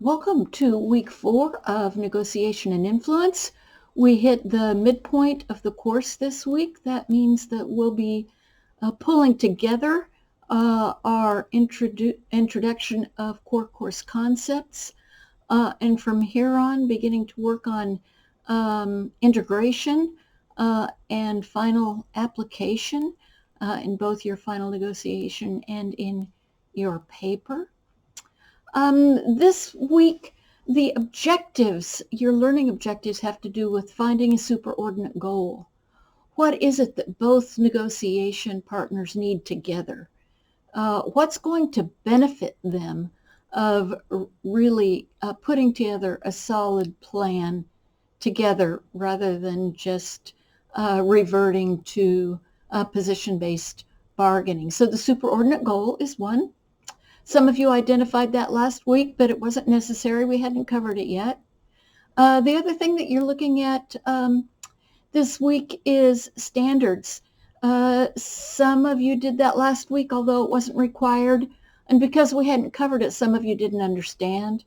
Welcome to week 4 of Negotiation and Influence. We hit the midpoint of the course this week. That means that we'll be pulling together our introduction of core course concepts, and from here on beginning to work on integration and final application in both your final negotiation and in your paper. This week, the objectives, your learning objectives, have to do with finding a superordinate goal. What is it that both negotiation partners need together? What's going to benefit them of really putting together a solid plan together rather than just reverting to position-based bargaining? So the superordinate goal is one. Some of you identified that last week, but it wasn't necessary. We hadn't covered it yet. The other thing that you're looking at this week is standards. Some of you did that last week, although it wasn't required. And because we hadn't covered it, some of you didn't understand.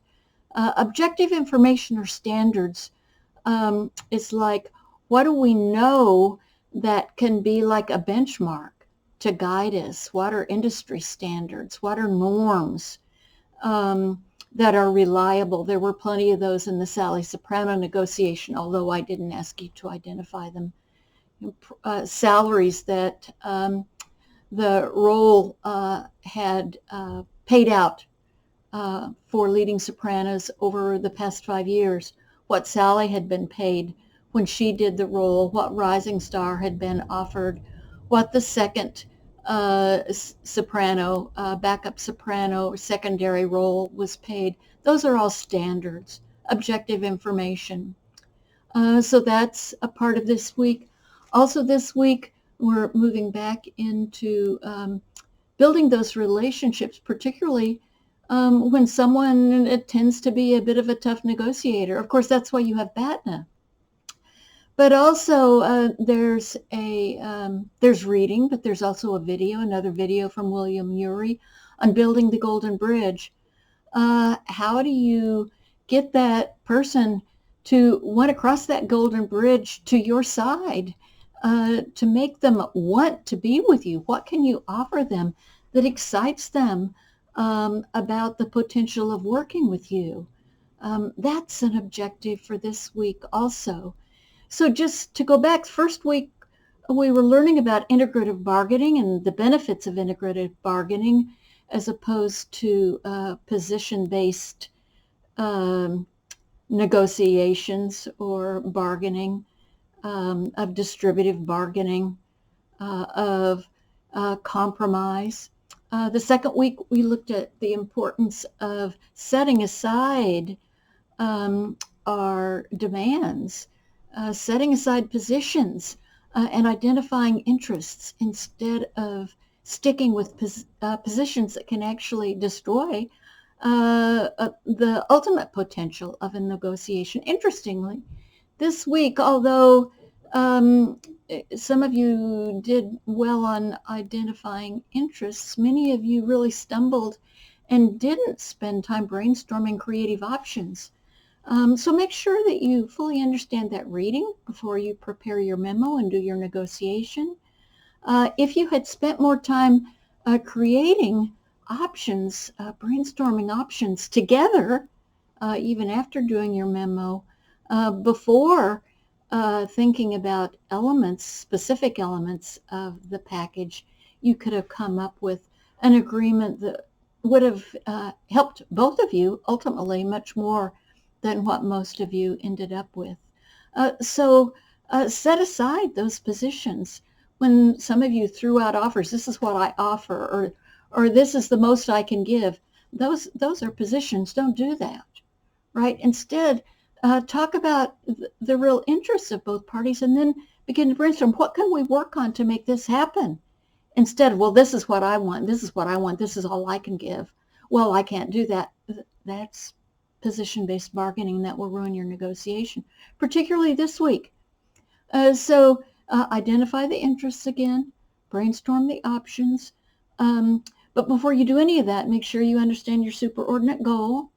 Objective information or standards is like, what do we know that can be like a benchmark to guide us? What are industry standards? What are norms that are reliable? There were plenty of those in the Sally Soprano negotiation, although I didn't ask you to identify them. Salaries that the role had paid out for leading sopranos over the past 5 years, what Sally had been paid when she did the role, what rising star had been offered, what the second soprano, backup soprano, or secondary role was paid. Those are all standards, objective information. So that's a part of this week. Also this week, we're moving back into building those relationships, particularly when someone tends to be a bit of a tough negotiator. Of course, that's why you have BATNA. But also there's reading, but there's also a video, another video from William Ury on building the Golden Bridge. How do you get that person to want to cross that Golden Bridge to your side, to make them want to be with you? What can you offer them that excites them about the potential of working with you? That's an objective for this week also. So just to go back, first week we were learning about integrative bargaining and the benefits of integrative bargaining as opposed to position-based negotiations or bargaining, of distributive bargaining, of compromise. The second week we looked at the importance of setting aside our demands, setting aside positions, and identifying interests instead of sticking with positions that can actually destroy the ultimate potential of a negotiation. Interestingly, this week, although some of you did well on identifying interests, many of you really stumbled and didn't spend time brainstorming creative options. So make sure that you fully understand that reading before you prepare your memo and do your negotiation. If you had spent more time creating options, brainstorming options together, even after doing your memo, before thinking about elements, specific elements of the package, you could have come up with an agreement that would have helped both of you ultimately much more than what most of you ended up with. So set aside those positions. When some of you threw out offers, this is what I offer, or this is the most I can give, those are positions. Don't do that, right? Instead, talk about the real interests of both parties and then begin to brainstorm, what can we work on to make this happen? Instead of, well, this is what I want, this is what I want, this is all I can give. Well, I can't do that. That's position-based bargaining that will ruin your negotiation, particularly this week. So identify the interests again, brainstorm the options, but before you do any of that, make sure you understand your superordinate goal.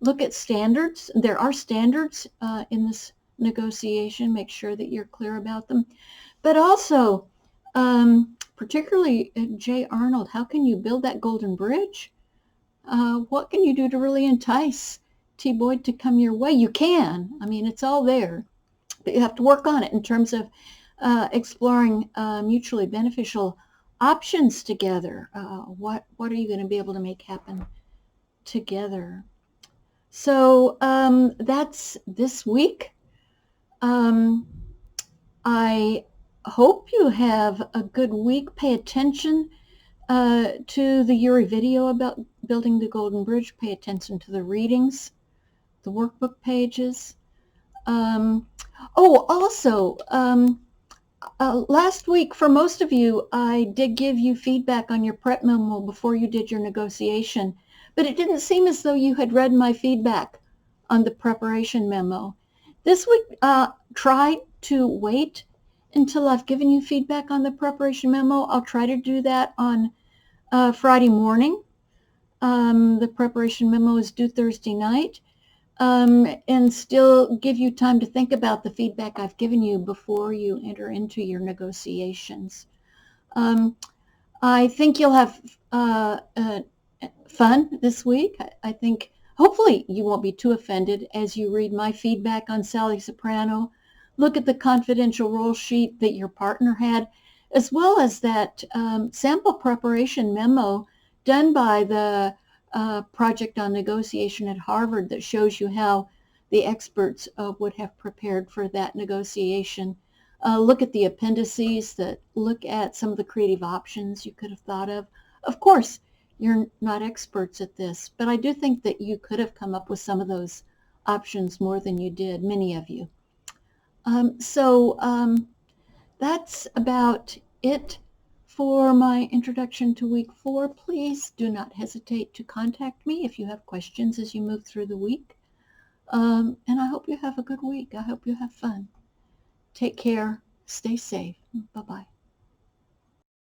look at standards. There are standards in this negotiation. Make sure that you're clear about them. But also, particularly Jay Arnold, how can you build that golden bridge? What can you do to really entice T. Boyd to come your way? You can. I mean, it's all there. But you have to work on it in terms of exploring mutually beneficial options together. What are you going to be able to make happen together? So that's this week. I hope you have a good week. Pay attention to the Uri video about building the Golden Bridge. Pay attention to the readings, the workbook pages. Last week, for most of you, I did give you feedback on your prep memo before you did your negotiation, but it didn't seem as though you had read my feedback on the preparation memo. This week, try to wait until I've given you feedback on the preparation memo. I'll try to do that on Friday morning. The preparation memo is due Thursday night. And still give you time to think about the feedback I've given you before you enter into your negotiations. I think you'll have fun this week. I think hopefully you won't be too offended as you read my feedback on Sally Soprano, look at the confidential roll sheet that your partner had, as well as that sample preparation memo done by the project on negotiation at Harvard that shows you how the experts would have prepared for that negotiation. Look at the appendices that look at some of the creative options you could have thought of. Of course, you're not experts at this, but I do think that you could have come up with some of those options more than you did, many of you. That's about it for my introduction to week 4. Please do not hesitate to contact me if you have questions as you move through the week. And I hope you have a good week. I hope you have fun. Take care. Stay safe. Bye-bye.